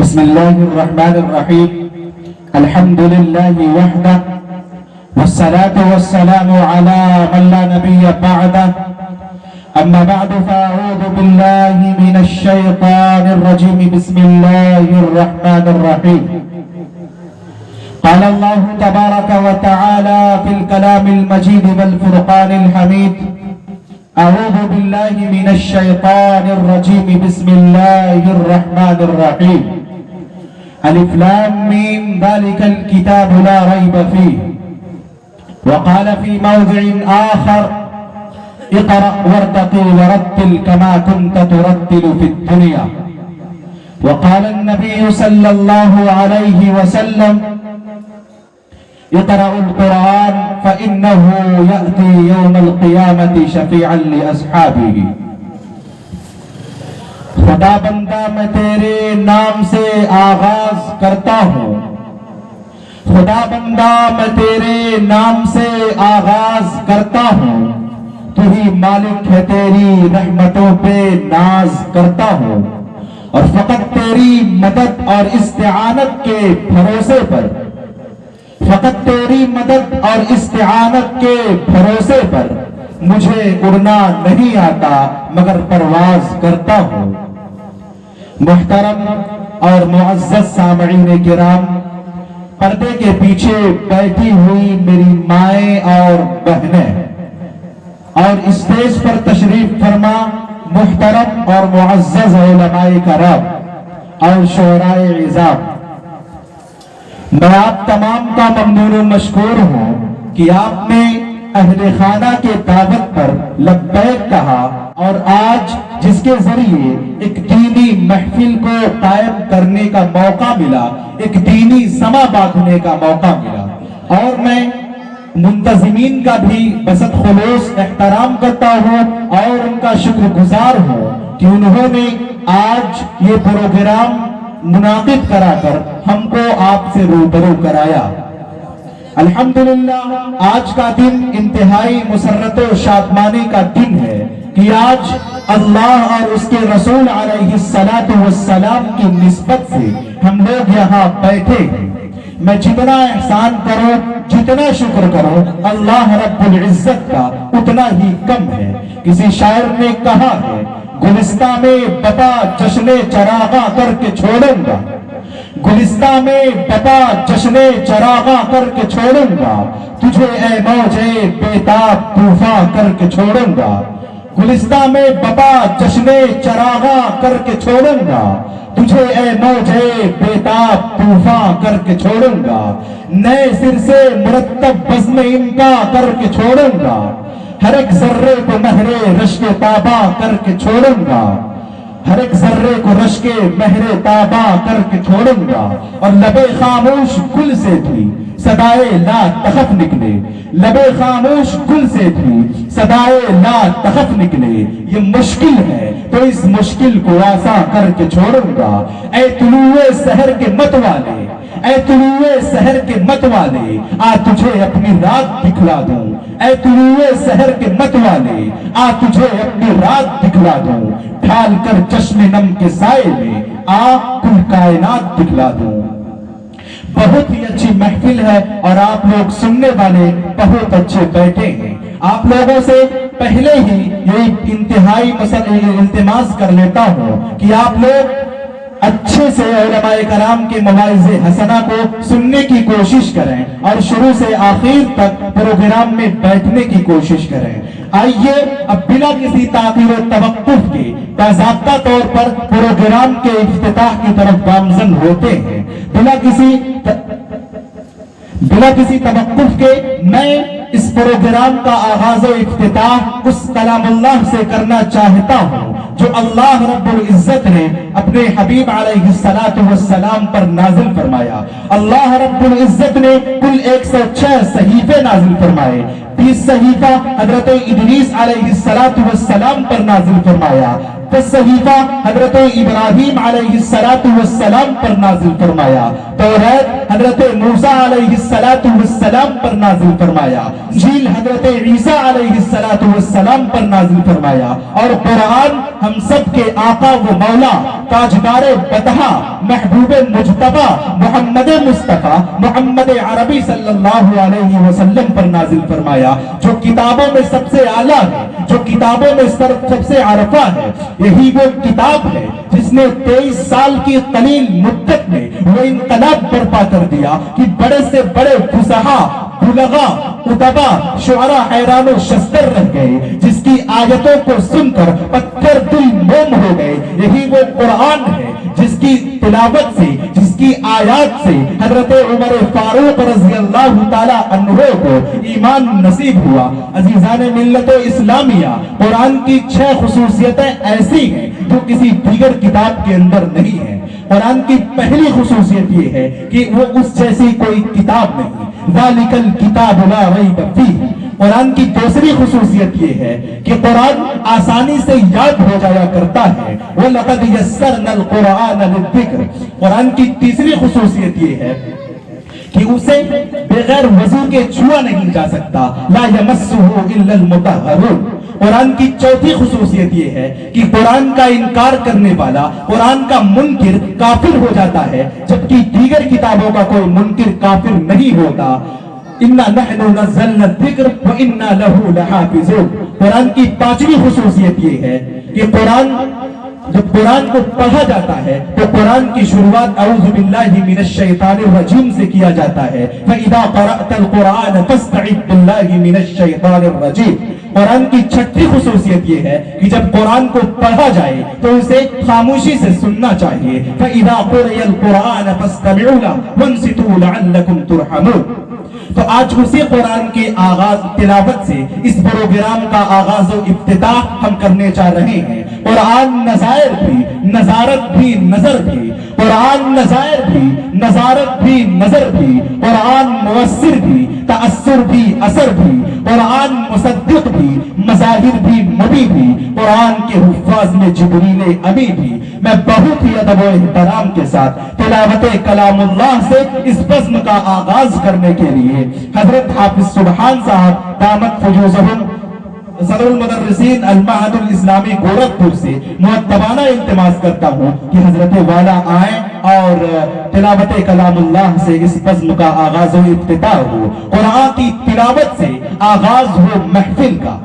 بسم الله الرحمن الرحيم. الحمد لله وحده والصلاة والسلام على من لا نبي بعده. أما بعد فأعوذ بالله من الشيطان الرجيم. بسم الله الرحمن الرحيم. قال الله تبارك وتعالى في الكلام المجيد والفرقان الحميد: أعوذ بالله من الشيطان الرجيم. بسم الله الرحمن الرحيم. ألف لام ميم ذلك الكتاب لا ريب فيه. وقال في موضع آخر: اقرأ وارتقي ورتل كما كنت ترتل في الدنيا. وقال النبي صلى الله عليه وسلم: اقرأوا القرآن فإنه يأتي يوم القيامة شفيعا لأصحابه. خدا بندہ میں تیرے نام سے آغاز کرتا ہوں، خدا بندہ میں تیرے نام سے آغاز کرتا ہوں، تو ہی مالک ہے تیری رحمتوں پہ ناز کرتا ہوں، اور فقط تیری مدد اور استعانت کے بھروسے پر، فقط تیری مدد اور استعانت کے بھروسے پر مجھے اڑنا نہیں آتا مگر پرواز کرتا ہوں۔ محترم اور معزز سامعین کرام، پردے کے پیچھے بیٹھی ہوئی میری مائیں اور بہنیں، اور اسٹیج پر تشریف فرما محترم اور معزز علماء کرام اور شعراء عظام، میں آپ تمام کا ممنون و مشکور ہوں کہ آپ نے اہل خانہ کے دعوت پر لبیک کہا، اور آج جس کے ذریعے ایک دینی محفل کو قائم کرنے کا موقع ملا، ایک دینی سما باندھنے کا موقع ملا، اور میں منتظمین کا بھی بسط خلوص احترام کرتا ہوں اور ان کا شکر گزار ہوں کہ انہوں نے آج یہ پروگرام منعقد کرا کر ہم کو آپ سے روبرو کرایا۔ الحمدللہ آج کا دن انتہائی مسرت و شادمانی کا دن ہے کہ آج اللہ اور اس کے رسول علیہ السلام کی نسبت سے ہم لوگ یہاں بیٹھے ہیں۔ میں جتنا احسان کروں، جتنا شکر کروں اللہ رب العزت کا اتنا ہی کم ہے۔ کسی شاعر نے کہا ہے: گلستہ میں بپا جشن چراغاں کر کے چھوڑوں گا، گلستہ میں بپا جشن چراغاں کر کے چھوڑوں گا، تجھے اے موجے بیتاب طوفاں کر کے چھوڑوں گا، گلستہ میں بپا جشن چراغاں کر کے چھوڑوں گا، تجھے اے موجے بیتاب طوفاں کر کے چھوڑوں گا، نئے سر سے مرتب بزم امکا کر کے چھوڑوں گا، ہر ایک ذرے کو مہر رشک تابا کر کے چھوڑوں گا، ہر ایک ذرے کو رشک مہر تابا کر کے چھوڑوں گا، اور لبے خاموش گل سے بھی صدائے لا تخف نکلے، لبے خاموش گل سے بھی صدائے لا تخف نکلے، یہ مشکل ہے تو اس مشکل کو آسان کر کے چھوڑوں گا۔ اے طلوع سحر کے مت والے، اے طلوع سحر کے مت والے، آ تجھے اپنی رات دکھلا دوں، اے طلوع سحر کے مت والے، آ تجھے اپنی رات دکھلا دوں، ڈھال کر چشم نم کے سائے میں آ کل کائنات دکھلا دوں۔ بہت ہی اچھی محفل ہے اور آپ لوگ سننے والے بہت اچھے بیٹھے ہیں۔ آپ لوگوں سے پہلے ہی یہ انتہائی التماس کر لیتا ہوں کہ آپ لوگ اچھے سے علماء کرام کے مواعظ حسنہ کو سننے کی کوشش کریں اور شروع سے آخر تک پروگرام میں بیٹھنے کی کوشش کریں۔ آئیے اب بلا کسی تاخیر و توقف کے باضابطہ طور پر پروگرام کے افتتاح کی طرف گامزن ہوتے ہیں۔ بلا کسی توقف کے میں اس پروگرام کا آغاز و افتتاح اس کلام اللہ سے کرنا چاہتا ہوں جو اللہ رب العزت نے اپنے حبیب علیہ السلام پر نازل فرمایا۔ اللہ رب العزت نے کل 106 صحیفے نازل فرمائے، 20 صحیفہ حضرت ادریس علیہ السلام پر نازل فرمایا، صحیفہ حضرت ابراہیم علیہ السلام پر نازل فرمایا, توریت حضرت موسیٰ علیہ السلام پر نازل فرمایا, انجیل حضرت عیسیٰ علیہ السلام پر نازل فرمایا, اور قرآن ہم سب کے آقا و مولا تاجدار بطحہ محبوب مجتبی محمد مصطفیٰ محمد عربی صلی اللہ علیہ وسلم پر نازل فرمایا, جو کتابوں میں سب سے اعلیٰ ہے, جو کتابوں میں سب سے عرفہ ہے. یہی وہ کتاب ہے جس نے 23 سال کی قلیل مدت میں وہ انقلاب برپا کر دیا کہ بڑے سے بڑے فصحا, بلغا, ادبا, شعراء حیران و شستر رہ گئے, جس کی آیتوں کو سن کر پتھر دل موم ہو گئے. یہی وہ قرآن ہے جس کی تلاوت سے, جس کی آیات سے حضرت عمر فاروق رضی اللہ تعالی عنہ کو ایمان نصیب ہوا. عزیزان ملت اسلامیہ, قرآن کی 6 خصوصیتیں ایسی ہیں جو کسی دیگر کتاب کے اندر نہیں ہیں. قرآن کی پہلی خصوصیت یہ ہے کہ وہ اس جیسی کوئی کتاب نہیں, ذالک الکتاب لا ریب فیہ. قرآن کی دوسری خصوصیت یہ ہے کہ قرآن آسانی سے یاد ہو جایا کرتا ہے, وَلَقَدْ يَسَّرْنَا الْقُرْآنَ لِلذِّكْرِ. قرآن کی تیسری خصوصیت یہ ہے کہ اسے بغیر وضو کے چھوا نہیں جا سکتا, لا یمسہ الا المطہرون. قرآن کی چوتھی خصوصیت یہ ہے کہ قرآن کا انکار کرنے والا, قرآن کا منکر کافر ہو جاتا ہے, جبکہ دیگر کتابوں کا کوئی منکر کافر نہیں ہوتا. اِنَّا نَحْنُ نَزَّلْنَا الذِّكْرَ وَإِنَّا لَهُ لَحَافِظُونَ. قرآن کی پانچویں خصوصیت یہ ہے کہ جب قرآن کو پڑھا جاتا ہے تو قرآن کی شروعات اعوذ باللہ من الشیطان الرجیم سے کیا جاتا ہے. فَإِذَا قَرَأْتَ الْقُرْآنَ فَاسْتَعِذْ بِاللَّهِ مِنَ الشَّيْطَانِ الرَّجِيمِ. قرآن کی چھٹی خصوصیت یہ ہے کہ جب قرآن کو پڑھا جائے تو اسے خاموشی سے سننا چاہیے. فَإِذَا قُرِئَ الْقُرْآنَ فَاسْتَمِعُوا لَهُ وَانصِتُوا لَعَلَّكُمْ تُرْحَمُونَ. تو آج اسی قرآن کے آغاز تلاوت سے اس پروگرام کا آغاز و افتتاح ہم کرنے چاہ رہے ہیں. قرآن نظائر بھی, نظارت بھی, نظر بھی. قرآن نظائر بھی, نظارت بھی, نظر بھی. قرآن مؤثر بھی, تأثر بھی, اثر بھی. قرآن مصدق بھی, مظاہر بھی, مبی بھی. قرآن کے حفاظ میں جبریل امی بھی. میں بہت ہی ادب و احترام کے ساتھ تلاوت کلام اللہ سے اس بزم کا آغاز کرنے کے لیے حضرت حافظ سبحان صاحب دامت فیوزہم صدر المدرسین المعہد الاسلامی گورکھپور سے مؤدبانہ التماس کرتا ہوں کہ حضرت والا آئیں اور تلاوت کلام اللہ سے اس بزم کا آغاز و افتتاح ہو. قرآن کی تلاوت سے آغاز ہو محفل کا,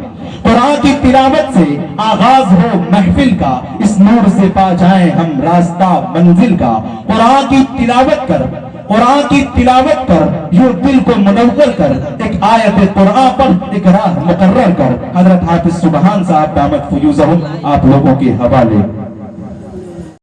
قرآن کی تلاوت سے آغاز ہو محفل کا. اس نور سے پا جائیں ہم راستہ منزل کا. قرآن کی تلاوت کر, قرآن کی تلاوت کر, یوں دل کو منور کر, ایک آیت قرآن پر ایک راہ مقرر کر. حضرت حافظ سبحان صاحب دامت فیوزہم آپ لوگوں کے حوالے.